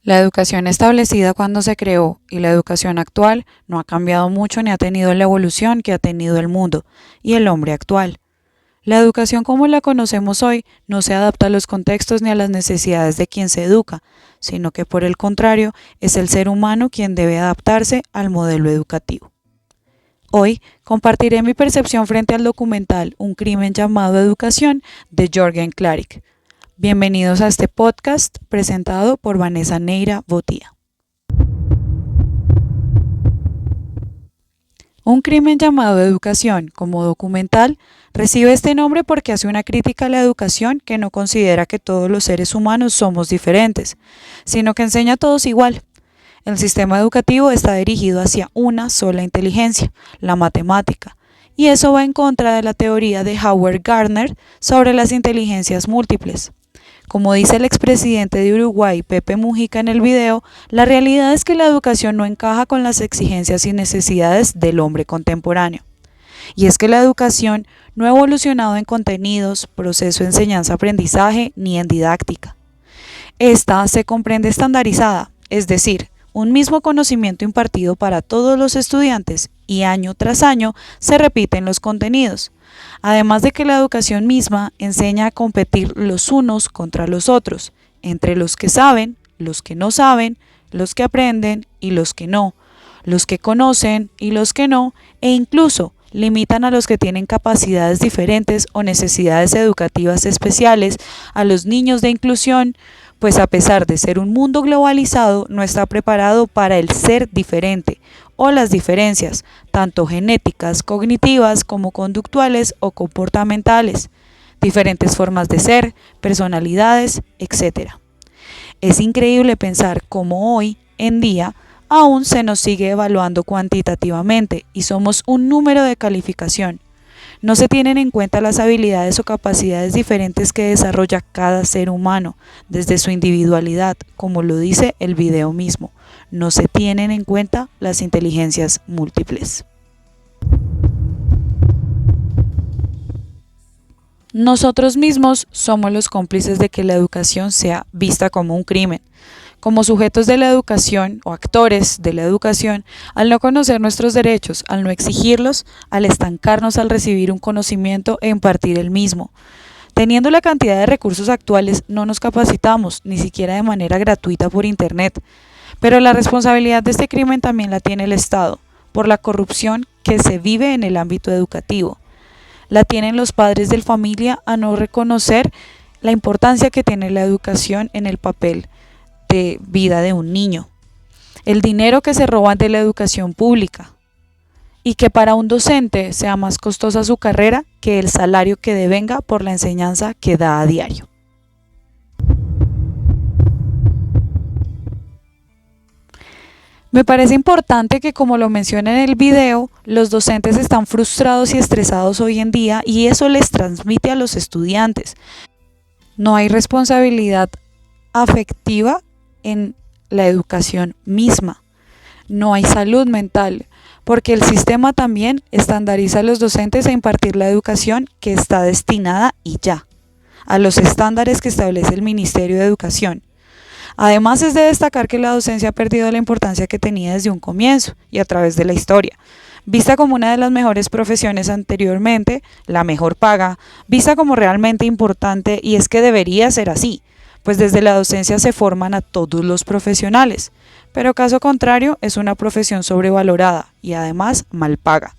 La educación establecida cuando se creó y la educación actual no ha cambiado mucho ni ha tenido la evolución que ha tenido el mundo y el hombre actual. La educación como la conocemos hoy no se adapta a los contextos ni a las necesidades de quien se educa, sino que por el contrario es el ser humano quien debe adaptarse al modelo educativo. Hoy compartiré mi percepción frente al documental Un crimen llamado educación de Jürgen Klarik. Bienvenidos a este podcast presentado por Vanessa Neira Botía. Un crimen llamado educación, como documental, recibe este nombre porque hace una crítica a la educación que no considera que todos los seres humanos somos diferentes, sino que enseña a todos igual. El sistema educativo está dirigido hacia una sola inteligencia, la matemática, y eso va en contra de la teoría de Howard Gardner sobre las inteligencias múltiples. Como dice el expresidente de Uruguay, Pepe Mujica, en el video, la realidad es que la educación no encaja con las exigencias y necesidades del hombre contemporáneo. Y es que la educación no ha evolucionado en contenidos, proceso de enseñanza-aprendizaje ni en didáctica. Esta se comprende estandarizada, es decir, un mismo conocimiento impartido para todos los estudiantes y año tras año se repiten los contenidos. Además de que la educación misma enseña a competir los unos contra los otros, entre los que saben, los que no saben, los que aprenden y los que no, los que conocen y los que no, e incluso limitan a los que tienen capacidades diferentes o necesidades educativas especiales, a los niños de inclusión, pues a pesar de ser un mundo globalizado, no está preparado para el ser diferente o las diferencias, tanto genéticas, cognitivas como conductuales o comportamentales, diferentes formas de ser, personalidades, etc. Es increíble pensar cómo hoy en día aún se nos sigue evaluando cuantitativamente y somos un número de calificación. No se tienen en cuenta las habilidades o capacidades diferentes que desarrolla cada ser humano desde su individualidad, como lo dice el video mismo. No se tienen en cuenta las inteligencias múltiples. Nosotros mismos somos los cómplices de que la educación sea vista como un crimen. Como sujetos de la educación o actores de la educación, al no conocer nuestros derechos, al no exigirlos, al estancarnos al recibir un conocimiento e impartir el mismo. Teniendo la cantidad de recursos actuales, no nos capacitamos, ni siquiera de manera gratuita por Internet. Pero la responsabilidad de este crimen también la tiene el Estado, por la corrupción que se vive en el ámbito educativo. La tienen los padres de familia a no reconocer la importancia que tiene la educación en el papel de vida de un niño, el dinero que se roban de la educación pública y que para un docente sea más costosa su carrera que el salario que devenga por la enseñanza que da a diario. Me parece importante que, como lo menciona en el video, los docentes están frustrados y estresados hoy en día y eso les transmite a los estudiantes. No hay responsabilidad afectiva en la educación misma. No hay salud mental, porque el sistema también estandariza a los docentes a impartir la educación que está destinada y ya, a los estándares que establece el Ministerio de Educación. Además, es de destacar que la docencia ha perdido la importancia que tenía desde un comienzo y a través de la historia. Vista como una de las mejores profesiones anteriormente, la mejor paga, vista como realmente importante, y es que debería ser así, pues desde la docencia se forman a todos los profesionales, pero caso contrario es una profesión sobrevalorada y además mal paga.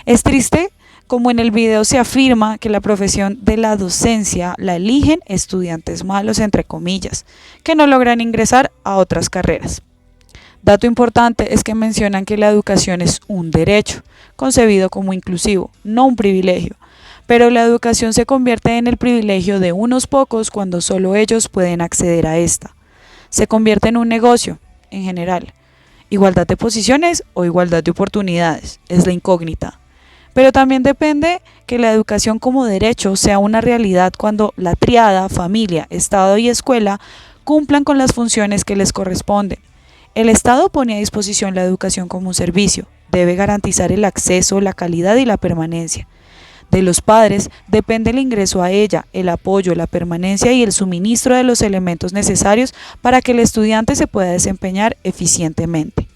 Es triste como en el video se afirma que la profesión de la docencia la eligen estudiantes malos, entre comillas, que no logran ingresar a otras carreras. Dato importante es que mencionan que la educación es un derecho, concebido como inclusivo, no un privilegio, pero la educación se convierte en el privilegio de unos pocos cuando solo ellos pueden acceder a esta. Se convierte en un negocio, en general. Igualdad de posiciones o igualdad de oportunidades, es la incógnita. Pero también depende que la educación como derecho sea una realidad cuando la tríada, familia, Estado y escuela cumplan con las funciones que les corresponden. El Estado pone a disposición la educación como un servicio, debe garantizar el acceso, la calidad y la permanencia. De los padres depende el ingreso a ella, el apoyo, la permanencia y el suministro de los elementos necesarios para que el estudiante se pueda desempeñar eficientemente.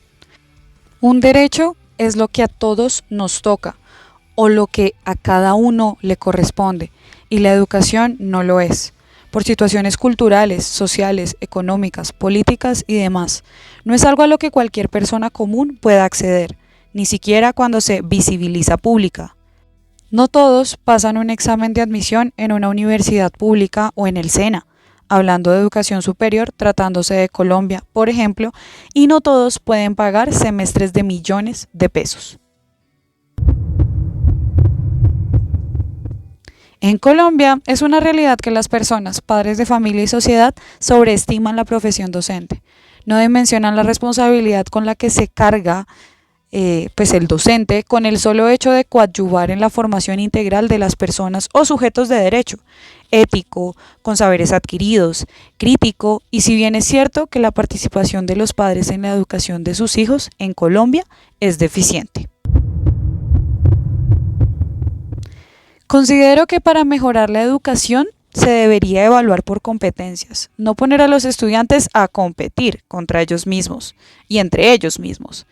Un derecho es lo que a todos nos toca o lo que a cada uno le corresponde, y la educación no lo es, por situaciones culturales, sociales, económicas, políticas y demás. No es algo a lo que cualquier persona común pueda acceder, ni siquiera cuando se visibiliza pública. No todos pasan un examen de admisión en una universidad pública o en el SENA, hablando de educación superior, tratándose de Colombia, por ejemplo, y no todos pueden pagar semestres de millones de pesos. En Colombia es una realidad que las personas, padres de familia y sociedad, sobreestiman la profesión docente. No dimensionan la responsabilidad con la que se carga el docente con el solo hecho de coadyuvar en la formación integral de las personas o sujetos de derecho, ético, con saberes adquiridos, crítico, y si bien es cierto que la participación de los padres en la educación de sus hijos en Colombia es deficiente. Considero que para mejorar la educación se debería evaluar por competencias, no poner a los estudiantes a competir contra ellos mismos y entre ellos mismos.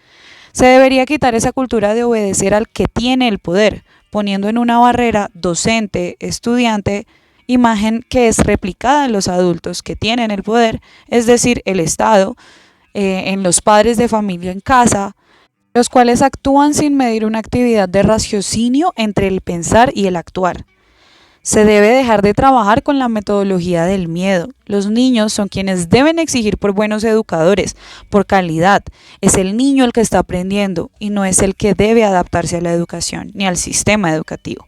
Se debería quitar esa cultura de obedecer al que tiene el poder, poniendo en una barrera docente-estudiante, imagen que es replicada en los adultos que tienen el poder, es decir, el Estado, en los padres de familia en casa, los cuales actúan sin medir una actividad de raciocinio entre el pensar y el actuar. Se debe dejar de trabajar con la metodología del miedo. Los niños son quienes deben exigir por buenos educadores, por calidad. Es el niño el que está aprendiendo y no es el que debe adaptarse a la educación ni al sistema educativo.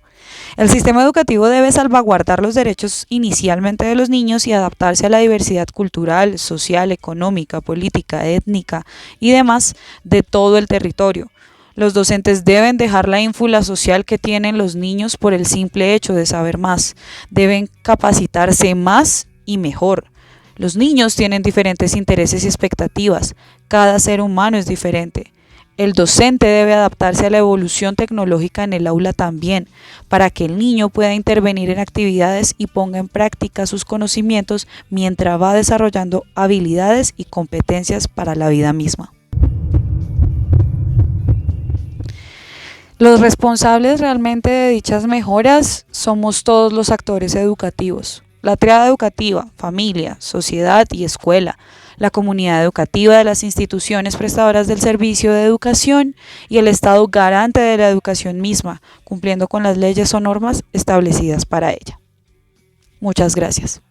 El sistema educativo debe salvaguardar los derechos inicialmente de los niños y adaptarse a la diversidad cultural, social, económica, política, étnica y demás de todo el territorio. Los docentes deben dejar la ínfula social que tienen los niños por el simple hecho de saber más. Deben capacitarse más y mejor. Los niños tienen diferentes intereses y expectativas. Cada ser humano es diferente. El docente debe adaptarse a la evolución tecnológica en el aula también, para que el niño pueda intervenir en actividades y ponga en práctica sus conocimientos mientras va desarrollando habilidades y competencias para la vida misma. Los responsables realmente de dichas mejoras somos todos los actores educativos. La triada educativa, familia, sociedad y escuela, la comunidad educativa de las instituciones prestadoras del servicio de educación y el Estado garante de la educación misma, cumpliendo con las leyes o normas establecidas para ella. Muchas gracias.